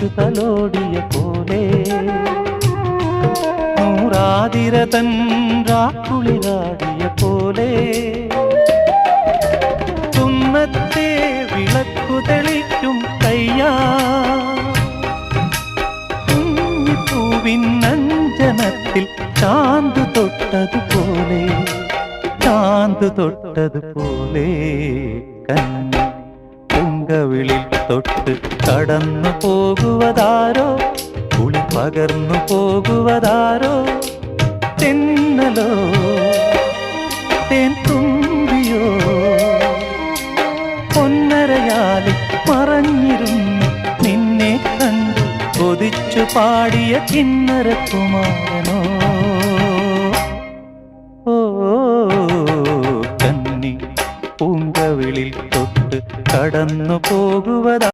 കാറ്റു തലോടിയ പോലെ നൂറാതിരതൻ രാക്കുളിരാടിയ പോലെ തുന്നത്തെ വിളക്കു തെളിക്കും കയ്യാ പൂവിനഞ്ജനത്തിൽ ചാന്ത് തൊട്ടതുപോലെ ചാന്ത് തൊട്ടതുപോലെ കന്നി പൂങ്കവിളിൽ തൊട്ട് കടന്നു പോകുവതാരോ കുളി പകർന്നു പോകുവതാരോ തെന്നലോ തേൻ തുമ്പിയോ പൊന്നരയാലിൽ മറഞ്ഞിരുന്നു നിന്നെ കണ്ടു കൊതിച്ചു പാടിയ കിന്നരകുമാരനോ ഓ കന്നി പൂങ്കവിളിൽ തൊട്ട് കടന്നു പോകുവതാ